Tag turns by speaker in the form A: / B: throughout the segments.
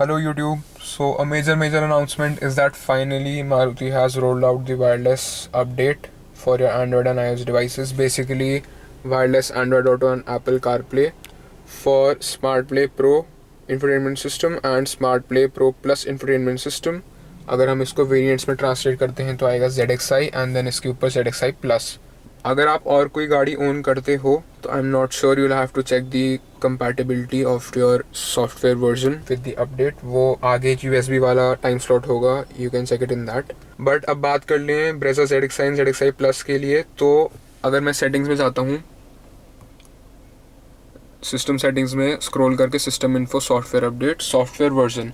A: Hello YouTube. So a major announcement is that finally Maruti has rolled out the wireless update for your Android and iOS devices. Basically, wireless Android Auto and Apple CarPlay for SmartPlay Pro infotainment system and SmartPlay Pro Plus infotainment system. अगर हम इसको variants में translate करते हैं तो आएगा ZXi and then इसके ऊपर ZXi प्लस. अगर आप और कोई गाड़ी ओन करते हो तो I am not sure, you will have to check the compatibility of your software version with the update. वो आगे USB वाला टाइम स्लॉट होगा, you can check it in that. But अब बात कर लें Brezza ZXi and ZXi plus के लिए. तो अगर मैं सेटिंग्स में जाता हूँ, सिस्टम सेटिंग्स में स्क्रॉल करके system info software update software version,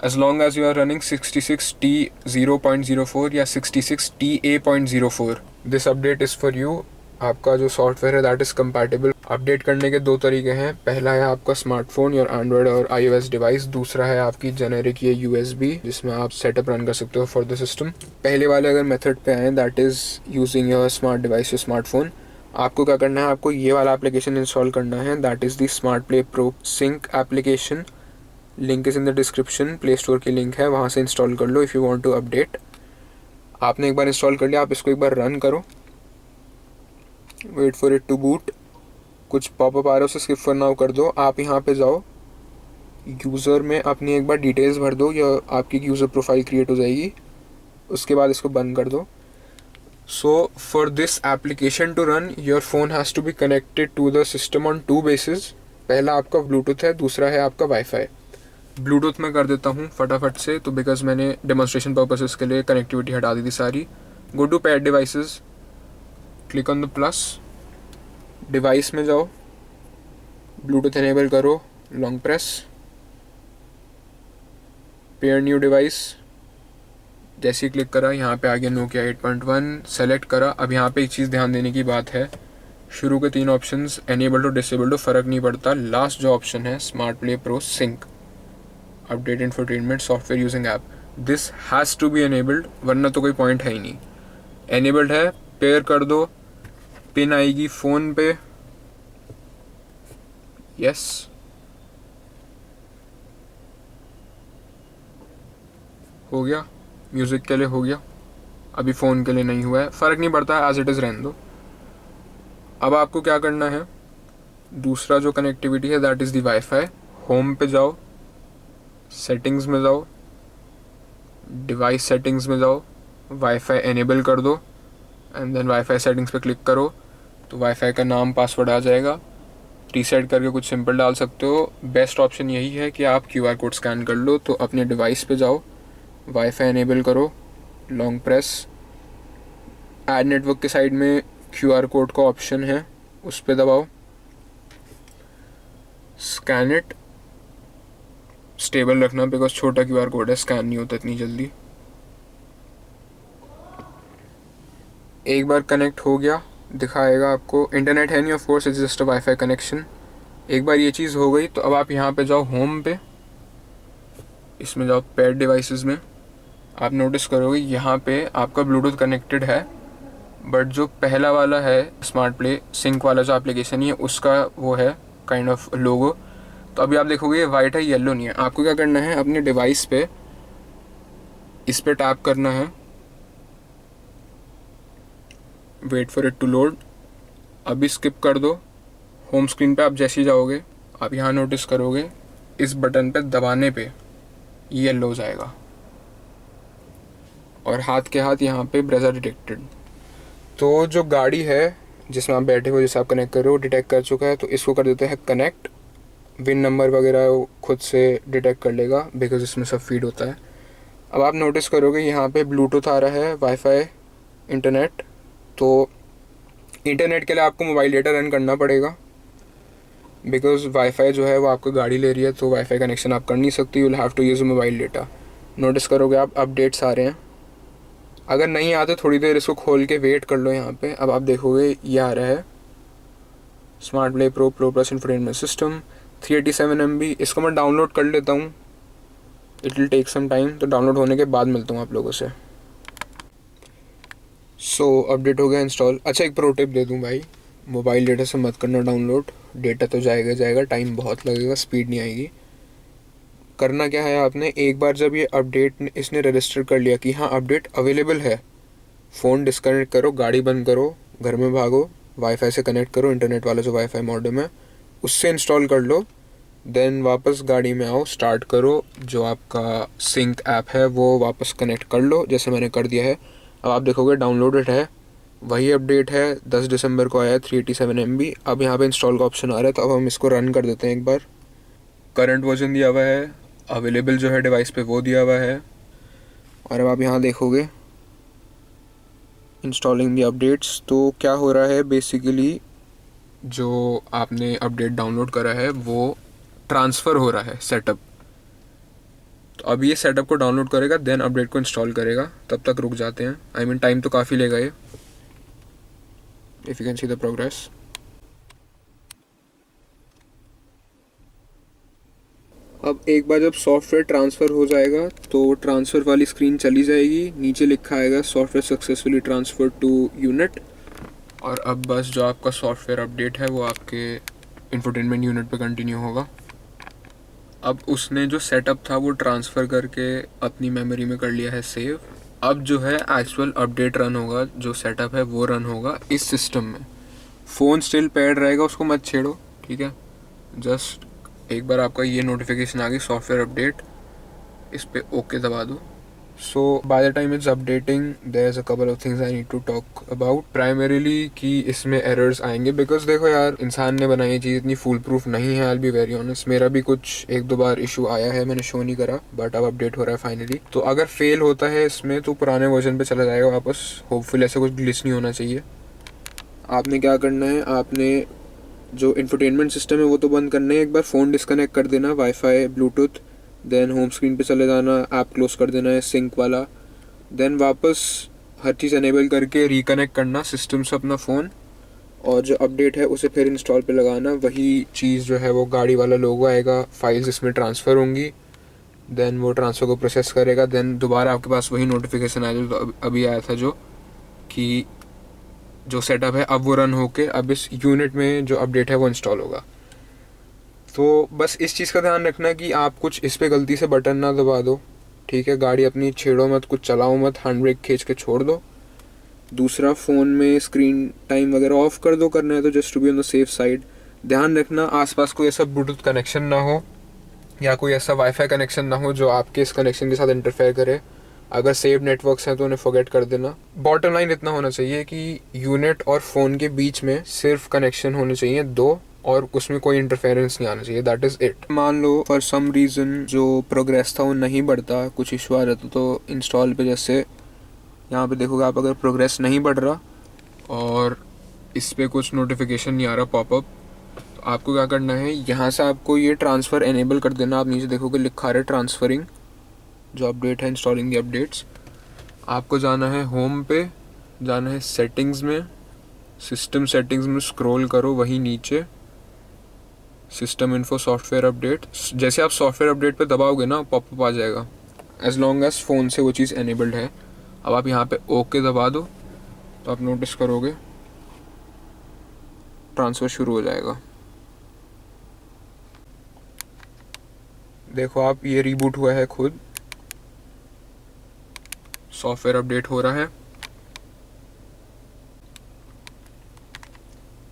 A: as long as you are running 66T0.04 या 66TA.04, this update is for you. आपका जो सॉफ्टवेयर है दैट इज़ कंपैटिबल. अपडेट करने के दो तरीके हैं. पहला है आपका स्मार्टफोन या एंड्रॉयड और iOS डिवाइस. दूसरा है आपकी जेनेरिक ये USB जिसमें आप सेटअप रन कर सकते हो फॉर द सिस्टम. पहले वाले अगर मेथड पे आए that is using your smart device या स्मार्टफोन, आपको क्या करना है, आपको ये वाला एप्लीकेशन इंस्टॉल करना है. That is the smart play pro sync application. Link is in the description. Play store की लिंक है, वहाँ से इंस्टॉल कर लो if you want to update. आपने एक बार इंस्टॉल कर लिया, आप इसको एक बार रन करो. Wait for it to boot. कुछ पॉपअप आ रहा है, उसे स्किप फॉर नाउ कर दो. आप यहाँ पे जाओ, यूज़र में अपनी एक बार डिटेल्स भर दो या आपकी यूज़र प्रोफाइल क्रिएट हो जाएगी. उसके बाद इसको बंद कर दो. So for this application to run your phone has to be connected to the system on to basis. पहला आपका ब्लूटूथ है, दूसरा है आपका वाईफाई. ब्लूटूथ में कर देता हूँ फटाफट से, तो बिकॉज मैंने डेमोन्स्ट्रेशन पर्पसेस के लिए कनेक्टिविटी हटा दी थी सारी. Go to paired devices, click on the plus. Device में जाओ, ब्लूटूथ इनेबल करो, long press, pair new device. जैसे ही क्लिक करा यहाँ पे आ गया नोकिया 8.1. सेलेक्ट करा. अब यहाँ पे एक चीज़ ध्यान देने की बात है, शुरू के 3 ऑप्शंस एनेबल टू डिसेबल टू फ़र्क नहीं पड़ता. लास्ट जो ऑप्शन है smart play pro sync update infotainment software using app, this has to be enabled, वरना तो कोई पॉइंट है ही नहीं. एनेबल्ड है, पेयर कर दो. पिन आएगी फ़ोन पे, यस. हो गया, म्यूज़िक के लिए हो गया. अभी फ़ोन के लिए नहीं हुआ है, फ़र्क नहीं पड़ता, एज इट इज़ रहने दो. अब आपको क्या करना है, दूसरा जो कनेक्टिविटी है that is the wifi. Home पे जाओ, सेटिंग्स में जाओ, डिवाइस सेटिंग्स में जाओ, वाईफाई एनेबल कर दो एंड देन वाईफाई सेटिंग्स पे क्लिक करो. तो वाईफाई का नाम पासवर्ड आ जाएगा. रीसेट करके कुछ सिंपल डाल सकते हो. बेस्ट ऑप्शन यही है कि आप QR कोड स्कैन कर लो. तो अपने डिवाइस पे जाओ, वाईफाई एनेबल करो, लॉन्ग प्रेस, ऐड नेटवर्क के साइड में QR कोड का ऑप्शन है, उस पर दबाओ, स्कैन इट. स्टेबल रखना बिकॉज छोटा QR कोड है, स्कैन नहीं होता इतनी जल्दी. एक बार कनेक्ट हो गया, दिखाएगा आपको इंटरनेट है नहीं, of course it's just a wifi connection. एक बार ये चीज़ हो गई तो अब आप यहाँ पे जाओ होम पे, इसमें जाओ पेड डिवाइसेस में. आप नोटिस करोगे यहाँ पे आपका ब्लूटूथ कनेक्टेड है, बट जो पहला वाला है स्मार्ट प्ले सिंक वाला जो एप्लीकेशन है उसका वो है काइंड ऑफ लोगो. तो अभी आप देखोगे ये वाइट है, येलो नहीं है. आपको क्या करना है, अपने डिवाइस पे इस पे टैप करना है, wait for it to load. अभी स्किप कर दो. होम स्क्रीन पे आप जैसे ही जाओगे, आप यहाँ नोटिस करोगे इस बटन पे दबाने पे येलो हो जाएगा और हाथ के हाथ यहाँ पे ब्रेजा डिटेक्टेड. तो जो गाड़ी है जिसमें आप बैठे हो, जिसे आप कनेक्ट कर रहे हो, डिटेक्ट कर चुका है. तो इसको कर देते हैं कनेक्ट. विन नंबर वगैरह वो खुद से डिटेक्ट कर लेगा बिकॉज इसमें सब फीड होता है. अब आप नोटिस करोगे यहाँ पे ब्लूटूथ आ रहा है, वाईफाई, इंटरनेट. तो इंटरनेट के लिए आपको मोबाइल डेटा रन करना पड़ेगा बिकॉज वाईफाई जो है वो आपको गाड़ी ले रही है, तो वाईफाई कनेक्शन आप कर नहीं सकती. You will have to use mobile data. Notice करोगे आप अपडेट्स आ रहे हैं. अगर नहीं आते थोड़ी देर इसको खोल के वेट कर लो यहाँ पे. अब आप देखोगे ये आ रहा है smart play pro plus infotainment system 387 MB. इसको मैं डाउनलोड कर लेता हूँ, it will take some time. तो डाउनलोड होने के बाद मिलता हूँ आप लोगों से. सो अपडेट हो गया इंस्टॉल. अच्छा एक प्रो टिप दे दूँ भाई, मोबाइल डेटा से मत करना डाउनलोड. डेटा तो जाएगा, टाइम बहुत लगेगा, स्पीड नहीं आएगी. करना क्या है, आपने एक बार जब ये अपडेट इसने रजिस्टर कर लिया कि हाँ अपडेट अवेलेबल है, फ़ोन डिस्कनेक्ट करो, गाड़ी बंद करो, घर में भागो, वाईफाई से कनेक्ट करो, इंटरनेट वाला जो वाईफाई मॉडेम है उससे इंस्टॉल कर लो। देन वापस गाड़ी में आओ, स्टार्ट करो, जो आपका सिंक ऐप है वो वापस कनेक्ट कर लो, जैसे मैंने कर दिया है। अब आप देखोगे डाउनलोडेड है, वही अपडेट है, 10 दिसंबर को आया है, 387 MB। अब यहाँ पे इंस्टॉल का ऑप्शन आ रहा है, तो अब हम इसको रन कर देते हैं एक बार। करंट वर्जन दिया हुआ है, अवेलेबल जो है डिवाइस पे वो दिया हुआ है। और अब आप यहाँ देखोगे इंस्टॉलिंग दी अपडेट्स, तो क्या हो रहा है बेसिकली, जो आपने अपडेट डाउनलोड करा है वो ट्रांसफ़र हो रहा है सेटअप। तो अब ये सेटअप को डाउनलोड करेगा, देन अपडेट को इंस्टॉल करेगा, तब तक रुक जाते हैं। आई मीन टाइम तो काफ़ी लेगा ये, if you can see the progress. अब एक बार जब सॉफ्टवेयर ट्रांसफ़र हो जाएगा तो ट्रांसफ़र वाली स्क्रीन चली जाएगी, नीचे लिखा आएगा software successfully transfer to unit. और अब बस जो आपका सॉफ्टवेयर अपडेट है वो आपके इंफोटेनमेंट यूनिट पे कंटिन्यू होगा। अब उसने जो सेटअप था वो ट्रांसफ़र करके अपनी मेमोरी में कर लिया है सेव। अब जो है एक्चुअल अपडेट रन होगा, जो सेटअप है वो रन होगा इस सिस्टम में। फ़ोन स्टिल पेड रहेगा, उसको मत छेड़ो, ठीक है। जस्ट एक बार आपका ये नोटिफिकेशन आ गई सॉफ्टवेयर अपडेट, इस पर ओके दबा दो। So by the time it's updating there is a couple of things I need to talk about. Primarily कि इसमें एरर्स आएंगे, बिकॉज देखो यार, इंसान ने बनाई ये चीज़ इतनी फुल प्रूफ नहीं है। आई बी वेरी ऑनेस्ट, मेरा भी कुछ एक दो बार इशू आया है, मैंने शो नहीं करा, बट अब अपडेट हो रहा है फाइनली। तो अगर फेल होता है इसमें तो पुराने वर्जन पे चला जाएगा वापस। होपफुल ऐसा कुछ ग्लिच नहीं होना चाहिए। आपने क्या करना है, आपने जो इंफोटेनमेंट सिस्टम है वो तो बंद करना है, एक बार फ़ोन डिस्कनेक्ट कर देना, WiFi Bluetooth, then home screen पे चले जाना, ऐप क्लोज कर देना है सिंक वाला, देन वापस हर चीज़ एनेबल करके रिकनेक्ट करना सिस्टम से अपना फ़ोन, और जो अपडेट है उसे फिर इंस्टॉल पे लगाना। वही चीज़ जो है वो गाड़ी वाला लोगो आएगा, फाइल्स इसमें ट्रांसफ़र होंगी, देन वो ट्रांसफ़र को प्रोसेस करेगा, देन दोबारा आपके पास वही नोटिफिकेशन आएगा जो अभी आया था, जो कि जो सेटअप है अब वो रन होके अब इस यूनिट में जो अपडेट है वो इंस्टॉल होगा। तो बस इस चीज़ का ध्यान रखना कि आप कुछ इस पे गलती से बटन ना दबा दो, ठीक है। गाड़ी अपनी छेड़ो मत, कुछ चलाओ मत, हैंड ब्रेक खींच के छोड़ दो। दूसरा, फ़ोन में स्क्रीन टाइम वगैरह ऑफ कर दो, करना है तो, just to be on the safe side. ध्यान रखना आसपास कोई ऐसा ब्लूटूथ कनेक्शन ना हो या कोई ऐसा वाईफाई कनेक्शन ना हो जो आपके इस कनेक्शन के साथ इंटरफेयर करे। अगर सेव नेटवर्क्स हैं तो उन्हें फॉरगेट कर देना। बॉटम लाइन इतना होना चाहिए कि यूनिट और फ़ोन के बीच में सिर्फ कनेक्शन होने चाहिए दो, और उसमें कोई इंटरफेरेंस नहीं आना चाहिए, दैट इज़ इट। मान लो फॉर सम रीज़न जो प्रोग्रेस था वो नहीं बढ़ता, कुछ इशू आ रहा था, तो इंस्टॉल पे जैसे यहाँ पे देखोगे आप, अगर प्रोग्रेस नहीं बढ़ रहा और इस पर कुछ नोटिफिकेशन नहीं आ रहा पॉपअप, तो आपको क्या करना है, यहाँ से आपको ये ट्रांसफ़र एनेबल कर देना। आप नीचे देखोगे लिखा रहा है ट्रांसफरिंग, जो अपडेट है इंस्टॉलिंग दी अपडेट्स। आपको जाना है होम पे, जाना है सेटिंग्स में, सिस्टम सेटिंग्स में स्क्रॉल करो, वहीं नीचे सिस्टम इन्फो सॉफ्टवेयर अपडेट। जैसे आप सॉफ्टवेयर अपडेट पे दबाओगे ना, पॉपअप आ जाएगा, एज लॉन्ग एज फ़ोन से वो चीज़ एनेबल्ड है। अब आप यहाँ पे ओके दबा दो, तो आप नोटिस करोगे ट्रांसफ़र शुरू हो जाएगा। देखो आप, ये रीबूट हुआ है खुद, सॉफ्टवेयर अपडेट हो रहा है।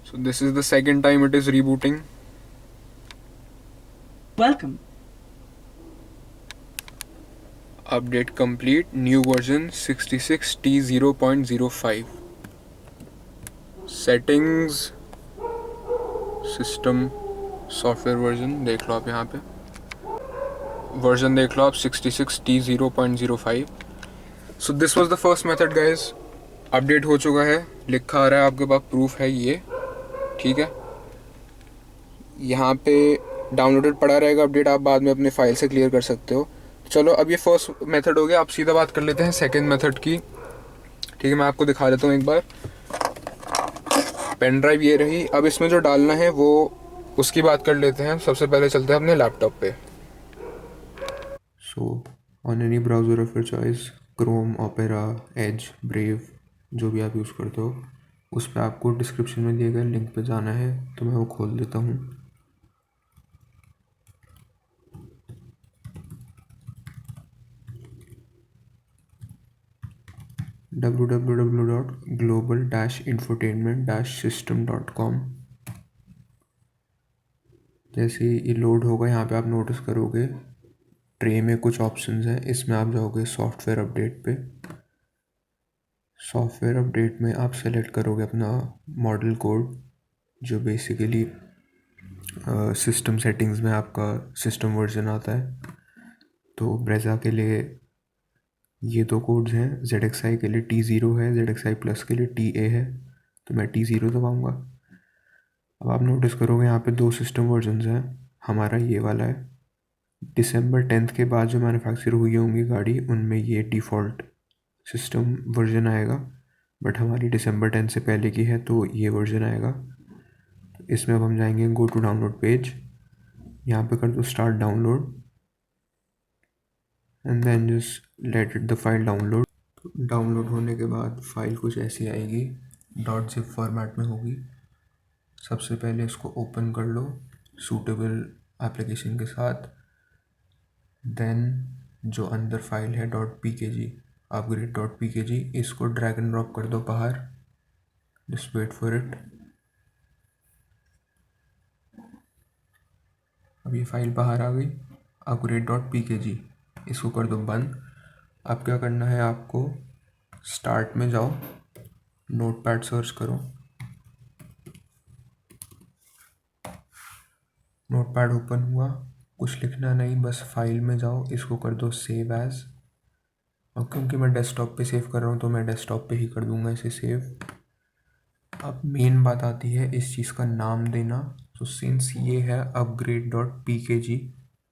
A: So this is the second time it is rebooting.
B: Welcome.
A: Update complete, new version 66T0.05. Settings, system software version देख लो आप, यहाँ पे वर्जन देख लो आप, 66T0.05। So this was the first method guys. Update हो चुका है, लिखा आ रहा है आपके पास, प्रूफ है ये, ठीक है। यहाँ पे डाउनलोडेड पड़ा रहेगा अपडेट, आप बाद में अपने फाइल से क्लियर कर सकते हो। चलो अब ये फर्स्ट मेथड हो गया, आप सीधा बात कर लेते हैं सेकंड मेथड की, ठीक है। मैं आपको दिखा देता हूँ एक बार। पेन ड्राइव ये रही, अब इसमें जो डालना है वो उसकी बात कर लेते हैं। सबसे पहले चलते हैं अपने लैपटॉप पे। So on any browser of your choice, Chrome, Opera, Edge, Brave, जो भी आप यूज़ करते हो, उस पर आपको डिस्क्रिप्शन में दिए गए लिंक पे जाना है। तो मैं वो खोल देता हूँ। www.global-infotainment-system.com। जैसे ये लोड होगा यहाँ पे आप नोटिस करोगे ट्रे में कुछ ऑप्शंस हैं, इसमें आप जाओगे सॉफ्टवेयर अपडेट पे। सॉफ्टवेयर अपडेट में आप सेलेक्ट करोगे अपना मॉडल कोड, जो बेसिकली सिस्टम सेटिंग्स में आपका सिस्टम वर्जन आता है। तो ब्रेज़ा के लिए ये दो कोड्स हैं, ZXi के लिए T0 है, ZXi प्लस के लिए TA है, तो मैं T0 दबाऊँगा। अब आप नोटिस करोगे यहाँ पे दो सिस्टम वर्जन्स हैं, हमारा ये वाला है। दिसंबर 10 के बाद जो मैन्युफैक्चर हुई होंगी गाड़ी, उनमें ये डिफ़ॉल्ट सिस्टम वर्जन आएगा, बट हमारी दिसंबर 10 से पहले की है तो ये वर्जन आएगा। तो इसमें अब हम जाएंगे गो टू डाउनलोड पेज, यहाँ पे कर दो start download and then just let it the file download. Download होने के बाद फाइल कुछ ऐसी आएगी, .zip फॉर्मेट में होगी। सबसे पहले इसको ओपन कर लो सूटेबल एप्लीकेशन के साथ। देन जो अंदर फाइल है .pkg, upgrade.pkg, इसको ड्रैग एंड ड्रॉप कर दो बाहर। Just wait for it. अब ये फाइल बाहर आ गई, upgrade.pkg, इसको कर दो बंद। अब क्या करना है, आपको स्टार्ट में जाओ, नोटपैड सर्च करो, नोटपैड ओपन हुआ, कुछ लिखना नहीं, बस फाइल में जाओ, इसको कर दो सेव एज। और क्योंकि मैं डेस्कटॉप पे सेव कर रहा हूँ तो मैं डेस्कटॉप पे ही कर दूंगा इसे सेव। अब मेन बात आती है इस चीज़ का नाम देना। तो सिंस ये है upgrade.pkg,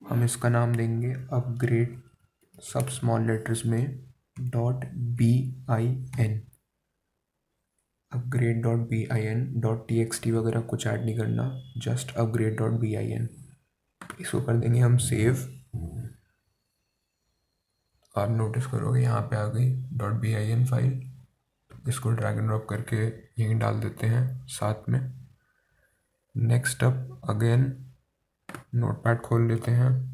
A: हम इसका नाम देंगे अपग्रेड, सब स्मॉल लेटर्स में .bin, upgrade.bin, .txt वगैरह कुछ ऐड नहीं करना, जस्ट upgrade.bin। इसको कर देंगे हम सेव। आप नोटिस करोगे यहाँ पे आ गई .bin फाइल, इसको ड्रैग एंड ड्रॉप करके यहीं डाल देते हैं साथ में। नेक्स्ट अप अगेन नोटपैड खोल लेते हैं,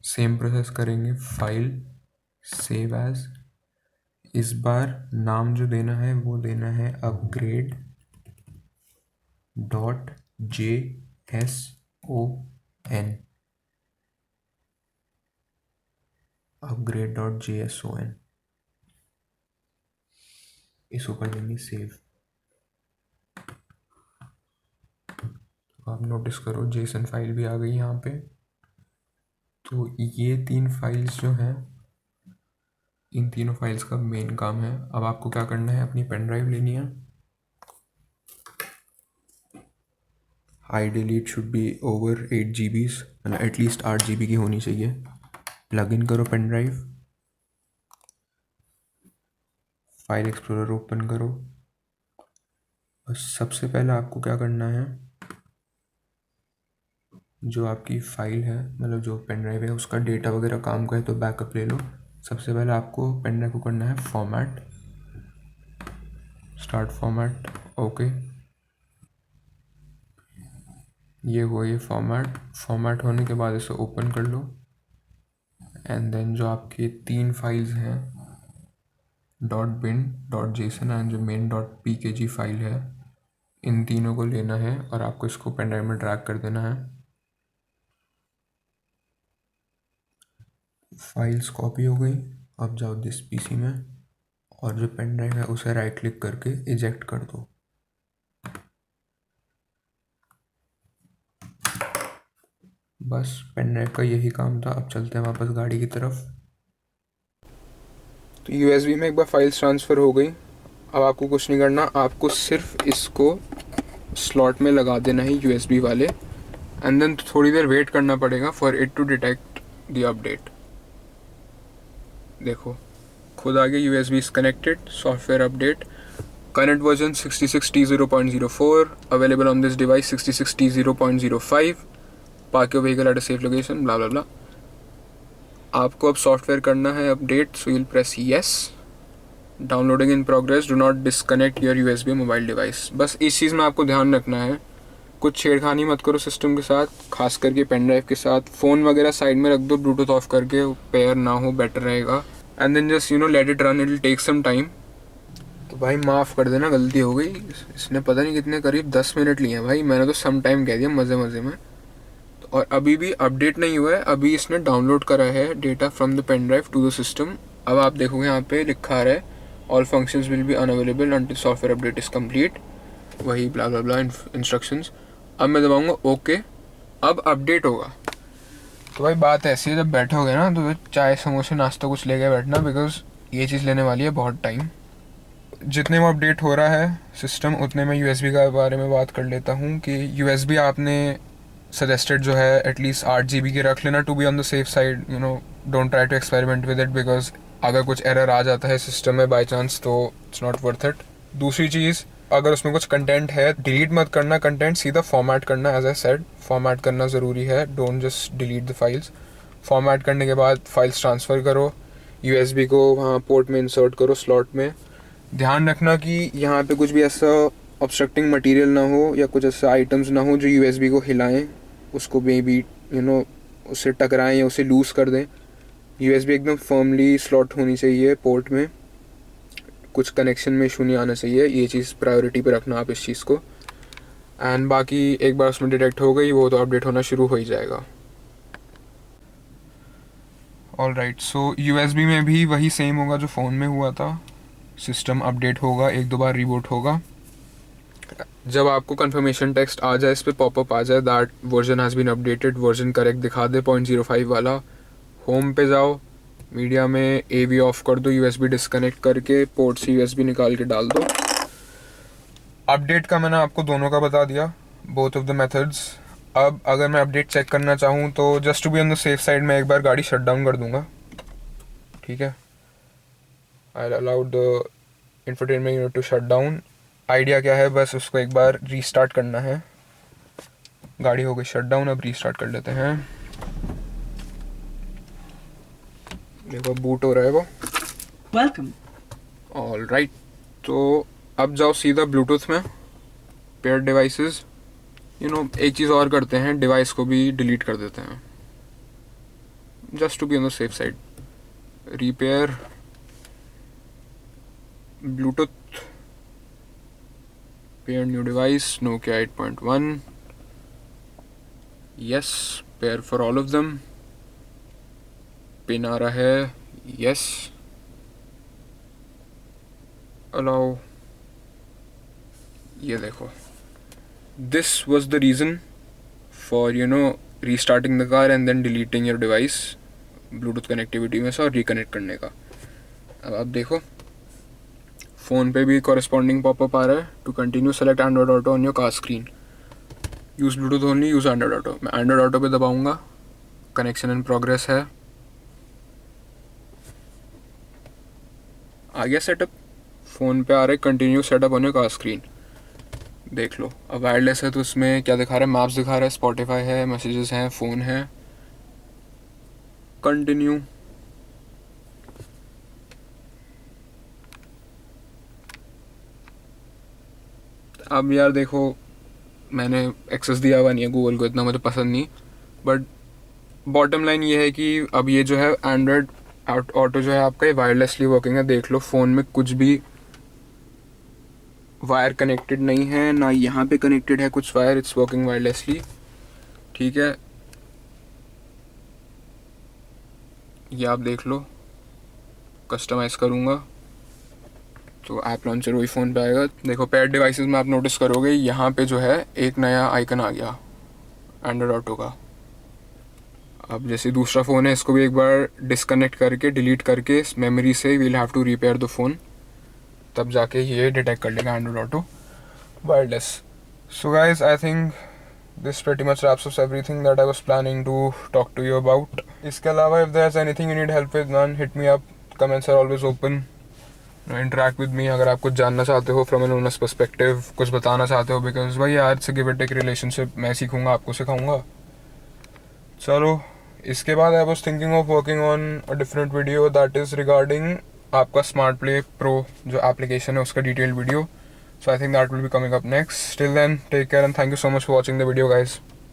A: सेम प्रोसेस करेंगे, फाइल सेव एज। इस बार नाम जो देना है वो देना है upgrade.json, upgrade.json, इसको कर देंगे सेव। आप नोटिस करो जेसन फाइल भी आ गई यहाँ पे। तो ये 3 फाइल्स जो हैं, इन तीनों फाइल्स का मेन काम है। अब आपको क्या करना है, अपनी पेन ड्राइव लेनी है। Ideally it should be over 8 GB, मतलब एटलीस्ट 8 GB की होनी चाहिए। प्लग इन करो pen drive, file explorer open करो। और सबसे पहले आपको क्या करना है, जो आपकी फ़ाइल है, मतलब जो पेन ड्राइव है, उसका डेटा वगैरह काम का है तो बैकअप ले लो। सबसे पहले आपको पेन ड्राइव को करना है फॉर्मेट, स्टार्ट फॉर्मेट, ओके। ये हुआ ये फॉर्मेट होने के बाद इसे ओपन कर लो एंड देन जो आपके 3 फाइल्स हैं .bin, .json एंड जो मेन .pkg फाइल है, इन तीनों को लेना है और आपको इसको पेन ड्राइव में ड्रैग कर देना है। फाइल्स कॉपी हो गई। अब जाओ दिस पीसी में और जो पेन ड्राइव है उसे राइट क्लिक करके इजेक्ट कर दो। बस पेन ड्राइव का यही काम था। अब चलते हैं वापस गाड़ी की तरफ। तो USB में एक बार फाइल्स ट्रांसफ़र हो गई। अब आपको कुछ नहीं करना, आपको सिर्फ इसको स्लॉट में लगा देना है USB वाले, एंड देन थोड़ी देर वेट करना पड़ेगा for it to detect the update. देखो खुद आगे USB is connected, software update, current version 66T0.04, available on this device 66T0.05, park your vehicle at a safe location, blah blah blah. आपको अब software करना है update, so you'll press yes. Downloading in progress, do not disconnect your USB mobile device. बस इस चीज़ में आपको ध्यान रखना है कुछ छेड़खानी मत करो सिस्टम के साथ, खास करके पेन ड्राइव के साथ। फ़ोन वगैरह साइड में रख दो, ब्लूटूथ ऑफ करके, पेयर ना हो बेटर रहेगा। And then just let it run, it will take some time. तो भाई माफ़ कर देना, गलती हो गई। इसने पता नहीं कितने करीब 10 मिनट लिए हैं भाई, मैंने तो सम टाइम कह दिया मज़े मज़े में। और अभी भी अपडेट नहीं हुआ है, अभी इसने डाउनलोड करा है data from the pen drive to the system. अब आप देखोगे यहाँ पे लिखा आ रहा है all functions will be unavailable until software update is complete, वही ब्ला ब्ला ब्ला इंस्ट्रक्शंस। अब मैं दबाऊंगा ओके, अब अपडेट होगा। तो भाई बात ऐसी है, जब बैठोगे ना तो चाय समोसे नाश्ता कुछ लेके बैठना, बिकॉज ये चीज़ लेने वाली है बहुत टाइम। जितने में अपडेट हो रहा है सिस्टम उतने में USB का बारे में बात कर लेता हूँ कि USB आपने सजेस्टेड जो है एटलीस्ट 8 GB की रख लेना, to be on the safe side. Don't try to experiment with it, because अगर कुछ एरर आ जाता है सिस्टम में बाई चांस तो इट्स नॉट वर्थ इट। दूसरी चीज़, अगर उसमें कुछ कंटेंट है डिलीट मत करना कंटेंट, सीधा फॉर्मेट करना। एज आई सेड, फॉर्मेट करना ज़रूरी है, don't just delete the files. Format करने के बाद फाइल्स ट्रांसफ़र करो, USB को वहाँ पोर्ट में इंसर्ट करो स्लॉट में। ध्यान रखना कि यहाँ पे कुछ भी ऐसा ऑब्स्ट्रक्टिंग मटेरियल ना हो या कुछ ऐसा आइटम्स ना हो जो USB को हिलाएं, उसको मे बी उससे टकराएं या उसे लूज़ कर दें। USB एकदम फर्मली स्लॉट होनी चाहिए पोर्ट में, कुछ कनेक्शन में इशू नहीं आना चाहिए। ये चीज़ प्रायोरिटी पे रखना आप इस चीज़ को। एंड बाकी एक बार उसमें डिटेक्ट हो गई वो तो अपडेट होना शुरू हो ही जाएगा। ऑल राइट, सो USB में भी वही सेम होगा जो फ़ोन में हुआ था। सिस्टम अपडेट होगा, 1-2 बार रीबूट होगा। जब आपको कंफर्मेशन टेक्स्ट आ जाए, इस पर पॉपअप आ जाए that version has been updated, version correct दिखा दे 0.05 वाला, होम पे जाओ, मीडिया में AV ऑफ कर दो, USB डिस्कनेक्ट करके पोर्ट से USB निकाल के डाल दो। अपडेट का मैंने आपको दोनों का बता दिया, बोथ ऑफ द मेथड्स। अब अगर मैं अपडेट चेक करना चाहूँ तो just to be on the safe side मैं एक बार गाड़ी शट डाउन कर दूँगा, ठीक है। I allowed the infotainment unit to shut down. Idea क्या है, बस उसको एक बार रीस्टार्ट करना है। गाड़ी हो गई शट डाउन, अब रीस्टार्ट कर लेते हैं। देखो बूट हो रहा है वो।
B: वेलकम।
A: ऑल राइट, तो अब जाओ सीधा ब्लूटूथ में, पेयर डिवाइसेस। एक चीज़ और करते हैं, डिवाइस को भी डिलीट कर देते हैं just to be on the safe side. Repair bluetooth, pair new device, Nokia 8.1, yes, pair for all of them. Pin आ रहा है, यस, अलाउ। ये देखो, this was the reason for restarting the car and then deleting your device Bluetooth connectivity में से और reconnect करने का। अब आप देखो फ़ोन पे भी कॉरेस्पॉन्डिंग पॉपअप आ रहा है, to continue select Android Auto on your car screen, use Bluetooth only, use Android Auto. मैं एंड्रॉयड ऑटो पे दबाऊंगा, कनेक्शन इन प्रोग्रेस है, आ गया सेटअप। फ़ोन पे आ रहा है continue setup on your car screen, देख लो। अब वायरलेस है तो उसमें क्या दिखा रहा है, मैप्स दिखा रहा है, स्पॉटिफाई है, मैसेजेस हैं, फ़ोन है, कंटिन्यू। अब यार देखो, मैंने एक्सेस दिया हुआ नहीं है गूगल को, इतना मुझे पसंद नहीं, बट बॉटम लाइन ये है कि अब ये जो है एंड्रॉयड ऑटो जो है आपका, ये वायरलेसली वर्किंग है। देख लो फ़ोन में कुछ भी वायर कनेक्टेड नहीं है, ना यहाँ पे कनेक्टेड है कुछ वायर, इट्स वर्किंग वायरलेसली, ठीक है। ये आप देख लो, कस्टमाइज़ करूँगा तो ऐप लॉन्चर वही फ़ोन पे आएगा। देखो पेयर डिवाइसेस में आप नोटिस करोगे यहाँ पे जो है एक नया आइकन आ गया एंड्रॉयड ऑटो का। अब जैसे दूसरा फ़ोन है, इसको भी एक बार डिस्कनेक्ट करके डिलीट करके मेमोरी से we'll have to repair the phone, तब जाके ये डिटेक्ट कर लेगा Android Auto wireless. So guys, I think this pretty much wraps up everything that I was planning to talk to you about. इसके अलावा if there's anything you need help with, man, hit me up. Comments are always open. Interact with me अगर आप कुछ जानना चाहते हो from an honest perspective, कुछ बताना चाहते हो, because भाई यार it's a give and take relationship, मैं सीखूंगा आपको सिखाऊंगा। चलो, इसके बाद I was thinking of working on a different video that is regarding आपका स्मार्ट प्ले प्रो जो एप्लीकेशन है उसका detail video. So I think that will be coming up next. Till then, take care and thank you so much for watching the video, guys.